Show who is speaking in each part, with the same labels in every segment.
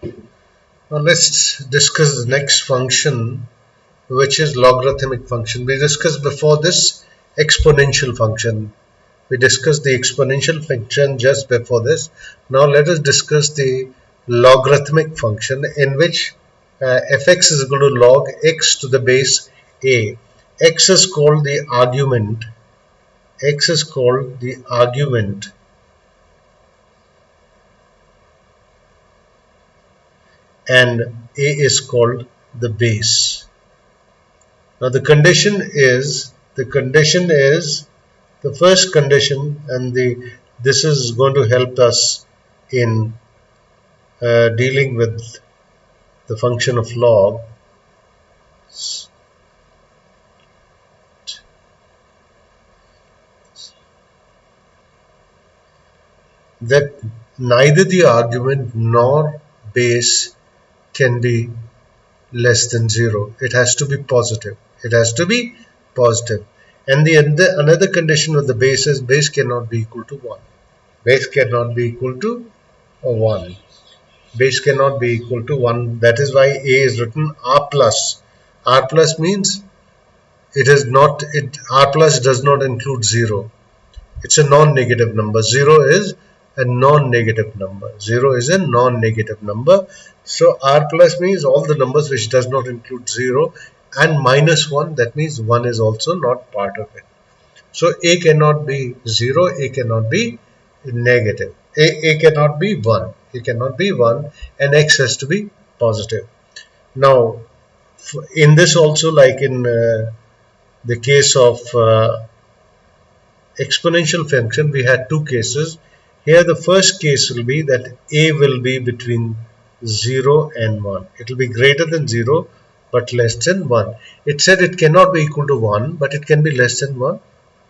Speaker 1: Now let's discuss the next function, which is logarithmic function. We discussed before this exponential function. We discussed the exponential function just before this. Now let us discuss the logarithmic function, in which fx is equal to log x to the base a. X is called the argument. X is called the argument, and a is called the base. Now the first condition, and this is going to help us in dealing with the function of log. That neither the argument nor base can be less than 0. It has to be positive. It has to be positive. And the another condition of the base is base cannot be equal to 1. Base cannot be equal to 1. Base cannot be equal to 1. That is why a is written r plus. R plus means r plus does not include 0. It's a non-negative number. 0 is a non-negative number. 0 is a non-negative number. So r plus means all the numbers which does not include 0, and minus 1, that means 1 is also not part of it. So a cannot be 0, a cannot be negative. A cannot be 1. A cannot be 1, and x has to be positive. Now, in this also, like in the case of exponential function, we had two cases. Here the first case will be that a will be between 0 and 1. It will be greater than 0 but less than 1. It said it cannot be equal to 1, but it can be less than 1,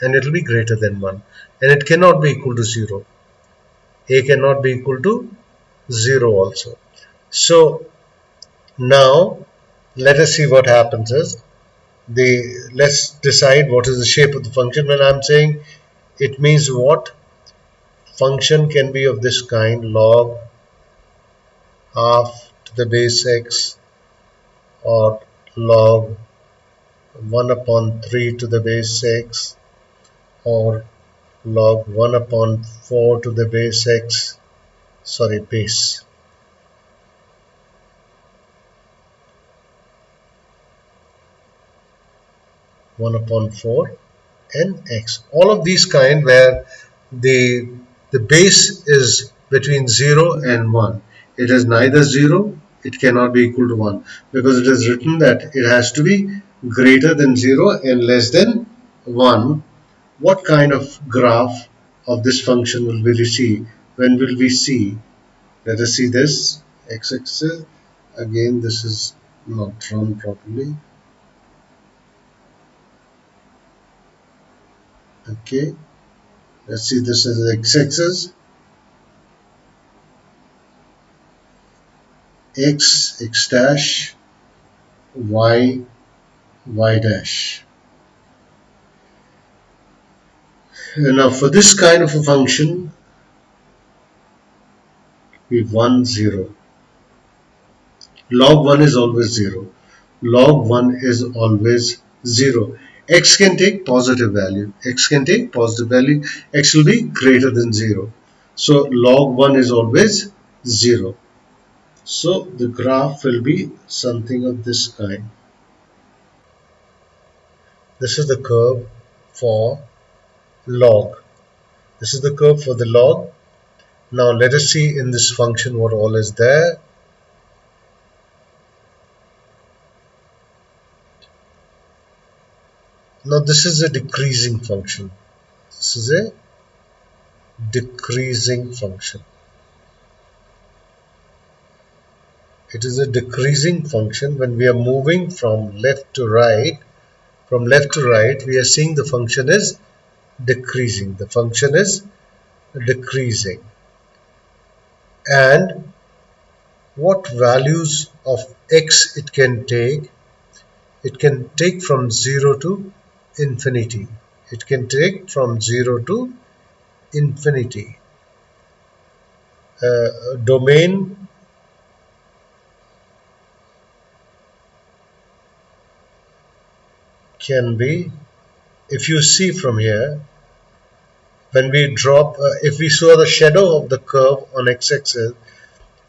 Speaker 1: and it will be greater than 1. And it cannot be equal to 0. A cannot be equal to 0 also. So now let us see what happens is, let's decide what is the shape of the function. When I'm saying, it means what? Function can be of this kind: log half to the base x, or log 1 upon 3 to the base x, or log 1 upon 4 to the base x, base. One upon 4 and x. All of these kind where the base is between 0 and 1. It is neither 0, it cannot be equal to 1, because it is written that it has to be greater than 0 and less than 1. What kind of graph of this function will we see? When will we see? Let us see this x-axis. Again, this is not drawn properly. Okay, let's see this as x-axis. X dash, y dash. Now for this kind of a function, we have 1, 0. Log 1 is always 0. Log 1 is always 0. X can take positive value. X can take positive value. X will be greater than 0. So log 1 is always 0. So the graph will be something of this kind. This is the curve for log. This is the curve for the log. Now let us see in this function what all is there. Now this is a decreasing function. This is a decreasing function. It is a decreasing function. When we are moving from left to right, we are seeing the function is decreasing. The function is decreasing. And what values of x it can take? It can take from 0 to infinity. It can take from 0 to infinity. Domain can be, if you see from here, when we drop, if we saw the shadow of the curve on x-axis,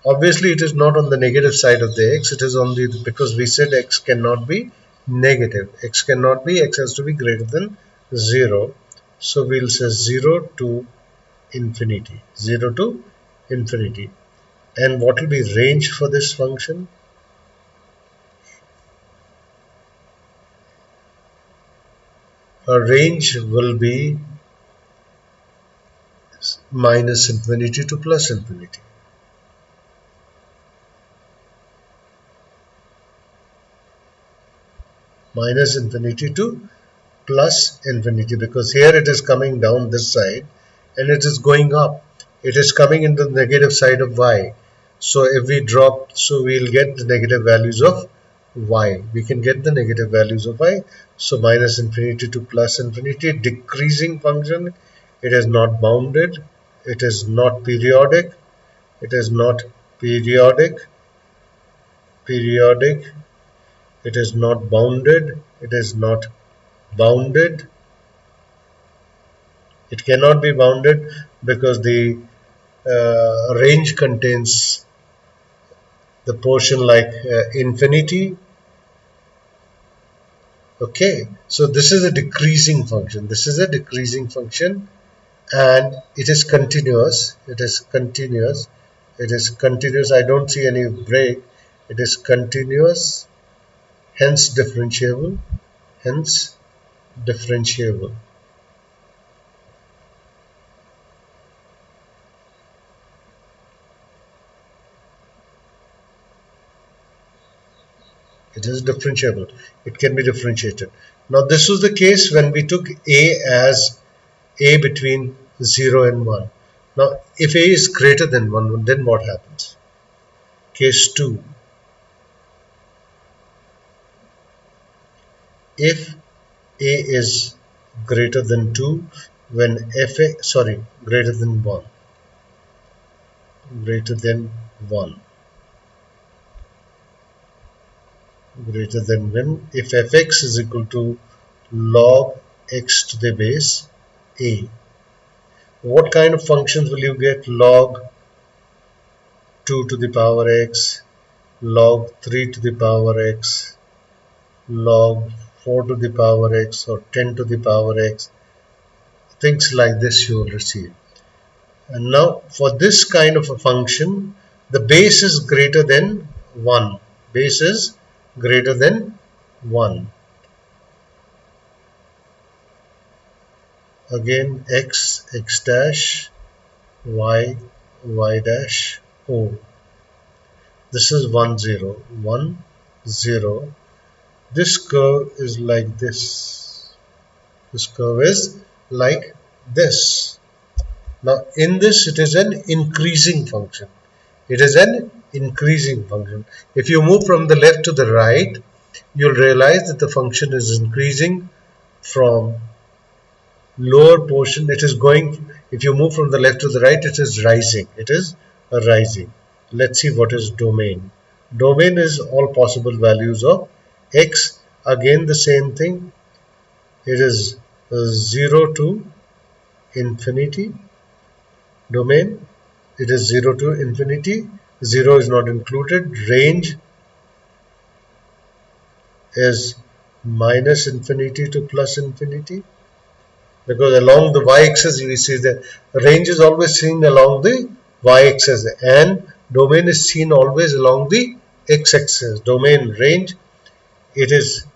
Speaker 1: obviously it is not on the negative side of the x, it is on the, because we said x cannot be negative, x cannot be, x has to be greater than 0. So we'll say 0 to infinity, 0 to infinity. And what will be range for this function? A range will be minus infinity to plus infinity. Minus infinity to plus infinity, because here it is coming down this side and it is going up. It is coming into the negative side of y. So if we drop, so we'll get the negative values of y. We can get the negative values of y. So minus infinity to plus infinity, decreasing function. It is not bounded. It is not periodic. It is not periodic. Periodic. It is not bounded. It is not bounded. It cannot be bounded because the range contains the portion like infinity. Okay, so this is a decreasing function. This is a decreasing function, and it is continuous. It is continuous. It is continuous. I don't see any break. It is continuous, hence differentiable. Hence differentiable. It is differentiable. It can be differentiated. Now this was the case when we took a as a between 0 and 1. Now if a is greater than 1, then what happens? Case 2. If a is greater than 2, when greater than 1. Greater than 1. Greater than when? If fx is equal to log x to the base a. What kind of functions will you get? Log 2 to the power x, log 3 to the power x, log 4 to the power x, or 10 to the power x. Things like this you will receive. And now for this kind of a function, the base is greater than 1. Base is greater than 1. Again x, x dash, y, y dash, o. This is 1, 0, 1, 0. This curve is like this. This curve is like this. Now in this it is an increasing function. It is an increasing function. If you move from the left to the right, you'll realize that the function is increasing from lower portion. It is going, if you move from the left to the right, it is rising. It is rising. Let's see what is domain. Domain is all possible values of x. Again the same thing. It is 0 to infinity. Domain, it is 0 to infinity. 0 is not included. Range is minus infinity to plus infinity, because along the y-axis we see that range is always seen along the y-axis and domain is seen always along the x-axis. Domain, range, it is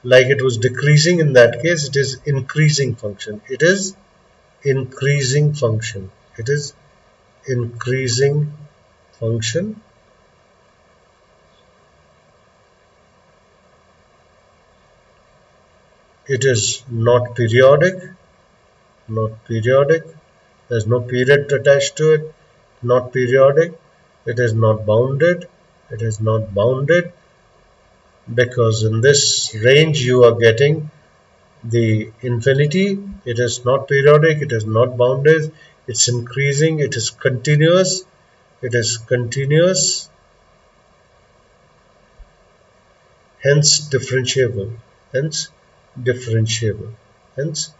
Speaker 1: like it was decreasing in that case, it is increasing function. It is increasing function. It is increasing function. It is not periodic. Not periodic. There's no period attached to it. Not periodic. It is not bounded. It is not bounded, because in this range you are getting the infinity. It is not periodic. It is not bounded. It's increasing. It is continuous. It is continuous. Hence differentiable. Hence differentiable. Hence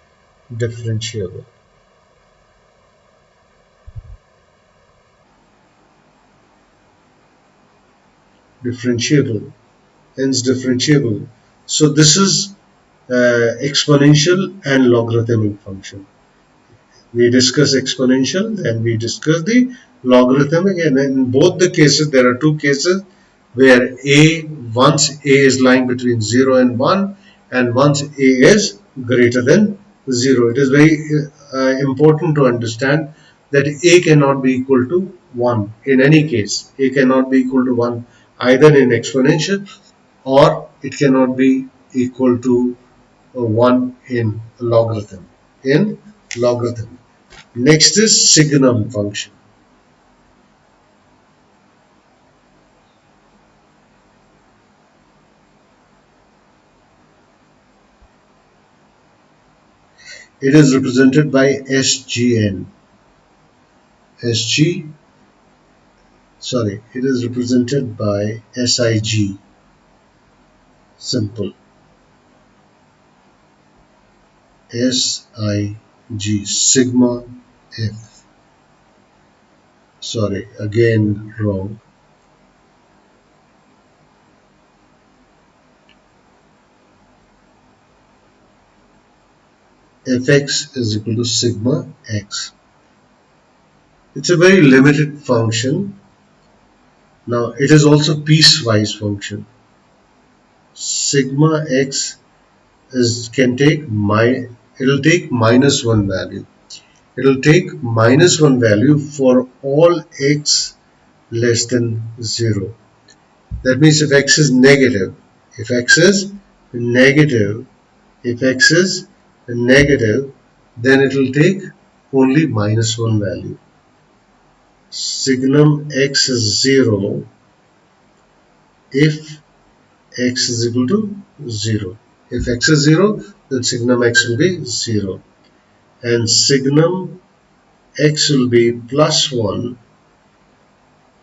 Speaker 1: differentiable. Differentiable. Hence differentiable. So this is exponential and logarithmic function. We discuss exponential, then we discuss the logarithmic, and in both the cases there are two cases where once a is lying between 0 and 1, and once a is greater than 0. It is very important to understand that a cannot be equal to 1 in any case. A cannot be equal to 1 either in exponential, or it cannot be equal to 1 in logarithm. In logarithm. Next is signum function. It is represented by SGN. SG, sorry, it is represented by SIG. Simple. SIG. Sigma F. Sorry, again wrong. Fx is equal to sigma x. It's a very limited function. Now it is also piecewise function. Sigma x is can take it'll take minus 1 value. It will take minus 1 value for all x less than 0. That means if x is negative, if x is negative, if x is negative, then it will take only minus 1 value. Signum x is 0 if x is equal to 0. If x is 0, then signum x will be 0. And signum x will be plus 1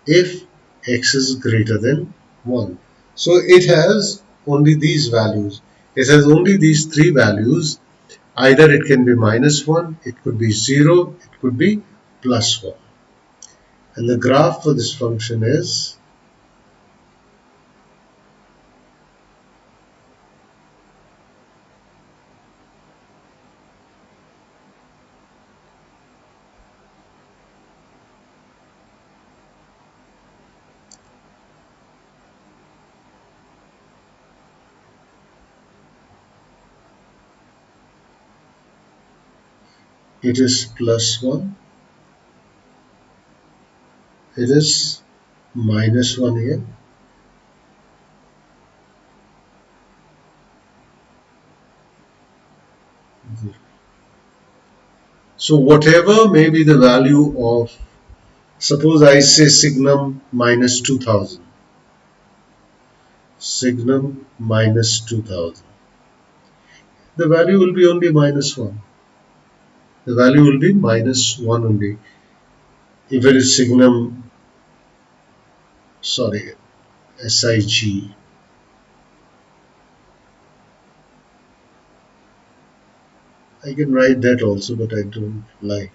Speaker 1: if x is greater than 1. So it has only these values. It has only these three values. Either it can be minus 1, it could be 0, it could be plus 1. And the graph for this function is it is plus 1, it is minus 1 here. So whatever may be the value of, suppose I say signum minus 2000. Signum minus 2000. The value will be only minus 1. The value will be minus 1 only. If it is signum, sorry, SIG, I can write that also, but I don't like.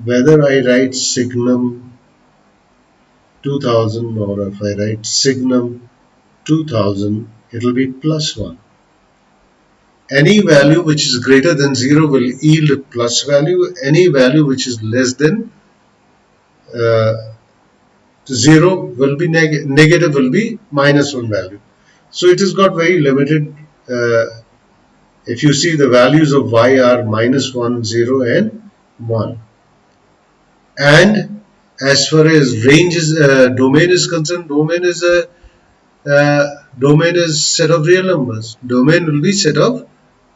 Speaker 1: Whether I write signum 2000 or if I write signum 2000, it will be plus 1. Any value which is greater than 0 will yield a plus value. Any value which is less than uh, 0 will be negative, will be minus 1 value. So it has got very limited. If you see, the values of y are minus 1, 0 and 1. And as far as range is domain is concerned, domain is set of real numbers. Domain will be set of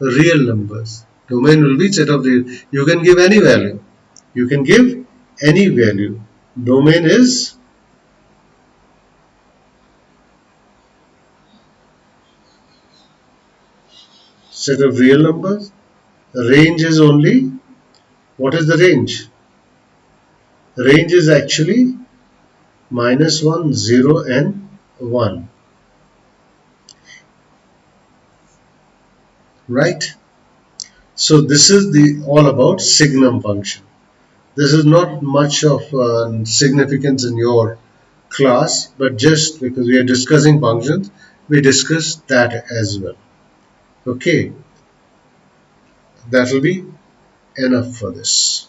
Speaker 1: real numbers. Domain will be set of real. You can give any value. You can give any value. Domain is set of real numbers, Range is only, what is the range? Range is actually -1, 0 and 1, right? So this is the all about signum function. This is not much of significance in your class, but just because we are discussing functions, we discuss that as well. Okay, that will be enough for this.